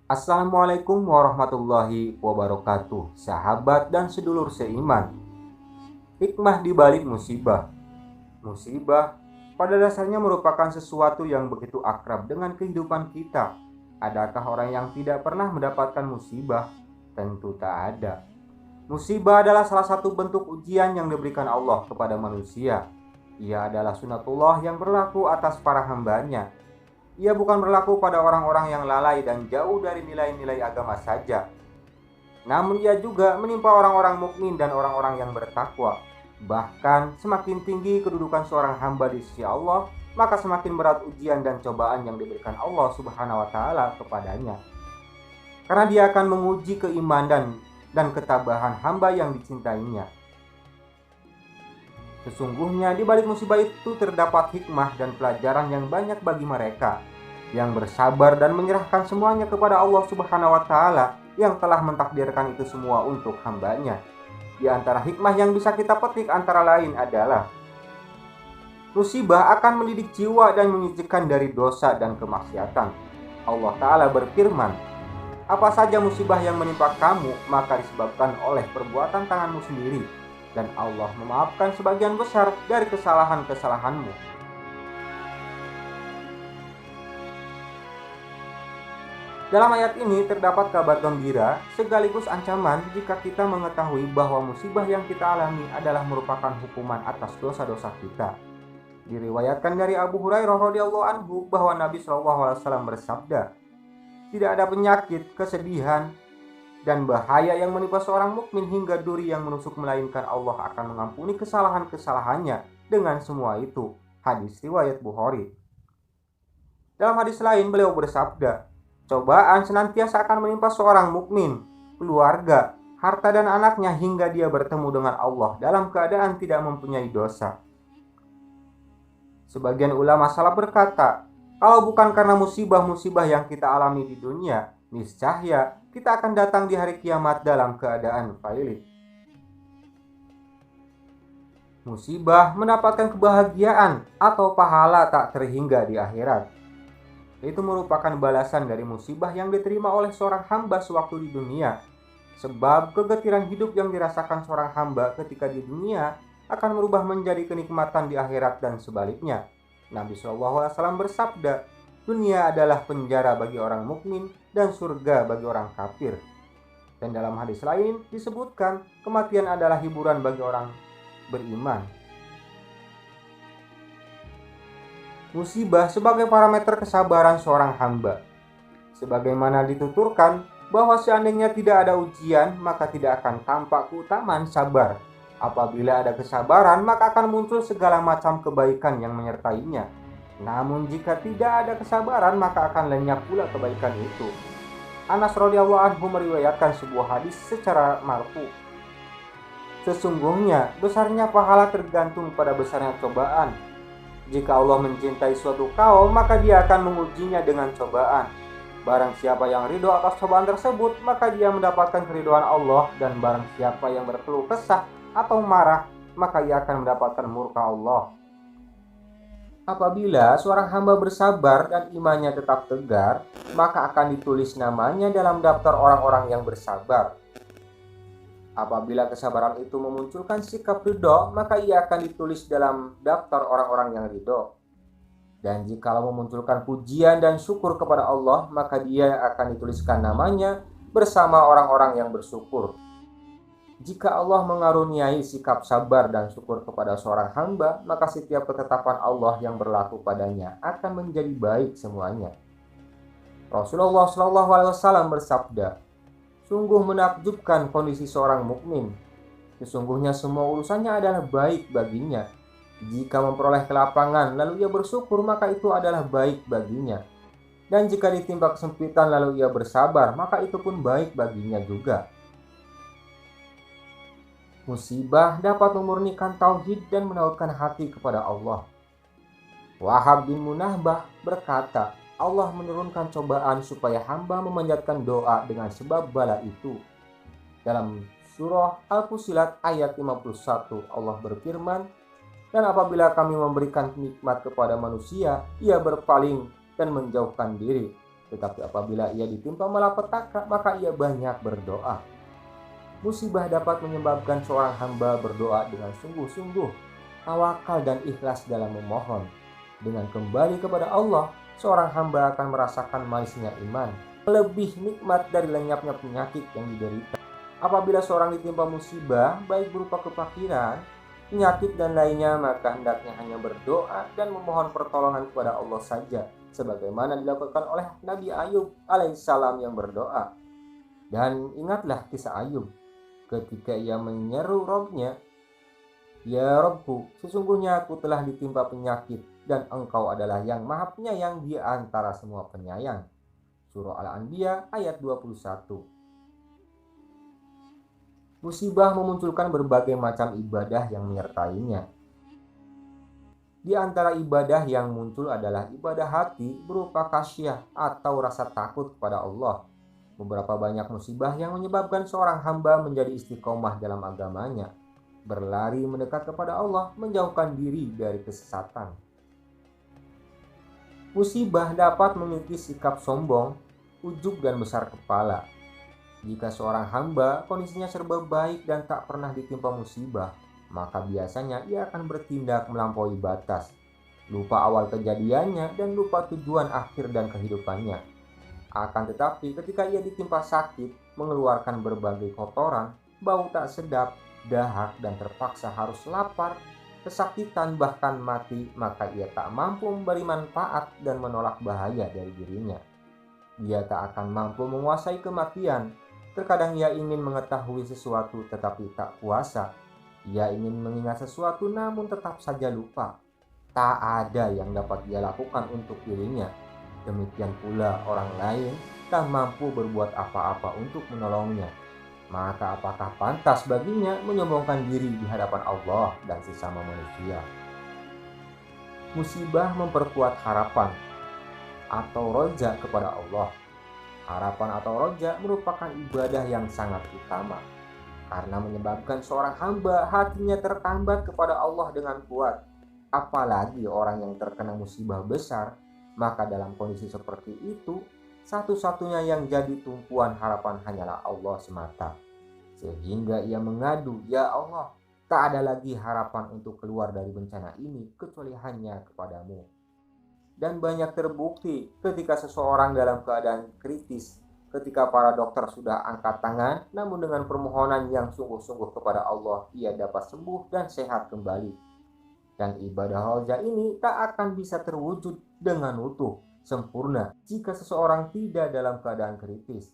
Assalamualaikum warahmatullahi wabarakatuh, sahabat dan sedulur seiman. Hikmah di balik musibah. Musibah pada dasarnya merupakan sesuatu yang begitu akrab dengan kehidupan kita. Adakah orang yang tidak pernah mendapatkan musibah? Tentu tak ada. Musibah adalah salah satu bentuk ujian yang diberikan Allah kepada manusia. Ia adalah sunatullah yang berlaku atas para hambanya. Ia bukan berlaku pada orang-orang yang lalai dan jauh dari nilai-nilai agama saja. Namun ia juga menimpa orang-orang mukmin dan orang-orang yang bertakwa. Bahkan semakin tinggi kedudukan seorang hamba di sisi Allah, maka semakin berat ujian dan cobaan yang diberikan Allah Subhanahu wa taala kepadanya. Karena dia akan menguji keimanan dan ketabahan hamba yang dicintainya. Sesungguhnya di balik musibah itu terdapat hikmah dan pelajaran yang banyak bagi mereka yang bersabar dan menyerahkan semuanya kepada Allah Subhanahu wa taala yang telah mentakdirkan itu semua untuk hambanya. Di antara hikmah yang bisa kita petik antara lain adalah musibah akan mendidik jiwa dan menyucikan dari dosa dan kemaksiatan. Allah Ta'ala berfirman, "Apa saja musibah yang menimpa kamu, maka disebabkan oleh perbuatan tanganmu sendiri, dan Allah memaafkan sebagian besar dari kesalahan-kesalahanmu." Dalam ayat ini terdapat kabar gembira sekaligus ancaman jika kita mengetahui bahwa musibah yang kita alami adalah merupakan hukuman atas dosa-dosa kita. Diriwayatkan dari Abu Hurairah radhiyallahu anhu bahwa Nabi Shallallahu alaihi wasallam bersabda, "Tidak ada penyakit, kesedihan, dan bahaya yang menimpa seorang mukmin hingga duri yang menusuk, melainkan Allah akan mengampuni kesalahan-kesalahannya dengan semua itu." Hadis riwayat Bukhari. Dalam hadis lain beliau bersabda, "Cobaan senantiasa akan menimpa seorang mukmin, keluarga, harta dan anaknya hingga dia bertemu dengan Allah dalam keadaan tidak mempunyai dosa." Sebagian ulama salaf berkata, kalau bukan karena musibah-musibah yang kita alami di dunia, niscaya kita akan datang di hari kiamat dalam keadaan valid. Musibah mendapatkan kebahagiaan atau pahala tak terhingga di akhirat. Itu merupakan balasan dari musibah yang diterima oleh seorang hamba sewaktu di dunia. Sebab kegetiran hidup yang dirasakan seorang hamba ketika di dunia akan berubah menjadi kenikmatan di akhirat dan sebaliknya. Nabi SAW bersabda, "Dunia adalah penjara bagi orang mukmin dan surga bagi orang kafir." Dan dalam hadis lain disebutkan, kematian adalah hiburan bagi orang beriman. Musibah sebagai parameter kesabaran seorang hamba. Sebagaimana dituturkan bahwa seandainya tidak ada ujian, maka tidak akan tampak keutamaan sabar. Apabila ada kesabaran, maka akan muncul segala macam kebaikan yang menyertainya. Namun jika tidak ada kesabaran, maka akan lenyap pula kebaikan itu. Anas radhiyallahu anhu meriwayatkan sebuah hadis secara marfu. "Sesungguhnya besarnya pahala tergantung pada besarnya cobaan. Jika Allah mencintai suatu kaum, maka dia akan mengujinya dengan cobaan. Barang siapa yang ridho atas cobaan tersebut, maka dia mendapatkan keridhaan Allah. Dan barang siapa yang berkeluh kesah atau marah, maka ia akan mendapatkan murka Allah." Apabila seorang hamba bersabar dan imannya tetap tegar, maka akan ditulis namanya dalam daftar orang-orang yang bersabar. Apabila kesabaran itu memunculkan sikap ridho, maka ia akan ditulis dalam daftar orang-orang yang ridho. Dan jikalau memunculkan pujian dan syukur kepada Allah, maka dia akan dituliskan namanya bersama orang-orang yang bersyukur. Jika Allah mengaruniai sikap sabar dan syukur kepada seorang hamba, maka setiap ketetapan Allah yang berlaku padanya akan menjadi baik semuanya. Rasulullah SAW bersabda, "Sungguh menakjubkan kondisi seorang mukmin. Sesungguhnya semua urusannya adalah baik baginya. Jika memperoleh kelapangan lalu ia bersyukur, maka itu adalah baik baginya. Dan jika ditimpa kesempitan lalu ia bersabar, maka itu pun baik baginya juga." Musibah dapat memurnikan tauhid dan menautkan hati kepada Allah. Wahab bin Munahbah berkata, Allah menurunkan cobaan supaya hamba memanjatkan doa dengan sebab bala itu. Dalam surah Al-Fusilat ayat 51, Allah berfirman, "Dan apabila kami memberikan nikmat kepada manusia, ia berpaling dan menjauhkan diri. Tetapi apabila ia ditimpa malapetaka, maka ia banyak berdoa. Musibah dapat menyebabkan seorang hamba berdoa dengan sungguh-sungguh, tawakal dan ikhlas dalam memohon. Dengan kembali kepada Allah, seorang hamba akan merasakan manisnya iman, lebih nikmat dari lenyapnya penyakit yang diderita. Apabila seorang ditimpa musibah, baik berupa kefakiran, penyakit dan lainnya, maka hendaknya hanya berdoa dan memohon pertolongan kepada Allah saja, sebagaimana dilakukan oleh Nabi Ayub alaihissalam yang berdoa. Dan ingatlah kisah Ayub ketika ia menyeru Robnya, "Ya Robku, sesungguhnya aku telah ditimpa penyakit dan Engkau adalah yang Maha Penyayang di antara semua penyayang." Surah Al-Anbiya ayat 21. Musibah memunculkan berbagai macam ibadah yang menyertainya. Di antara ibadah yang muncul adalah ibadah hati berupa khasyah atau rasa takut kepada Allah. Beberapa banyak musibah yang menyebabkan seorang hamba menjadi istiqomah dalam agamanya, berlari mendekat kepada Allah, menjauhkan diri dari kesesatan. Musibah dapat mengikis sikap sombong, ujub dan besar kepala. Jika seorang hamba kondisinya serba baik dan tak pernah ditimpa musibah, maka biasanya ia akan bertindak melampaui batas, lupa awal kejadiannya dan lupa tujuan akhir dan kehidupannya. Akan tetapi ketika ia ditimpa sakit, mengeluarkan berbagai kotoran, bau tak sedap, dahak dan terpaksa harus lapar, kesakitan bahkan mati, maka ia tak mampu memberi manfaat dan menolak bahaya dari dirinya. Ia tak akan mampu menguasai kematian. Terkadang ia ingin mengetahui sesuatu tetapi tak kuasa. Ia ingin mengingat sesuatu namun tetap saja lupa. Tak ada yang dapat ia lakukan untuk dirinya. Demikian pula orang lain tak mampu berbuat apa-apa untuk menolongnya. Maka apakah pantas baginya menyombongkan diri di hadapan Allah dan sesama manusia? Musibah memperkuat harapan atau roja kepada Allah. Harapan atau roja merupakan ibadah yang sangat utama karena menyebabkan seorang hamba hatinya tertambat kepada Allah dengan kuat. Apalagi orang yang terkena musibah besar, maka dalam kondisi seperti itu, satu-satunya yang jadi tumpuan harapan hanyalah Allah semata. Sehingga ia mengadu, "Ya Allah, tak ada lagi harapan untuk keluar dari bencana ini kecuali hanya kepadamu." Dan banyak terbukti ketika seseorang dalam keadaan kritis, ketika para dokter sudah angkat tangan, namun dengan permohonan yang sungguh-sungguh kepada Allah, ia dapat sembuh dan sehat kembali. Dan ibadah roja ini tak akan bisa terwujud dengan utuh, sempurna, jika seseorang tidak dalam keadaan kritis.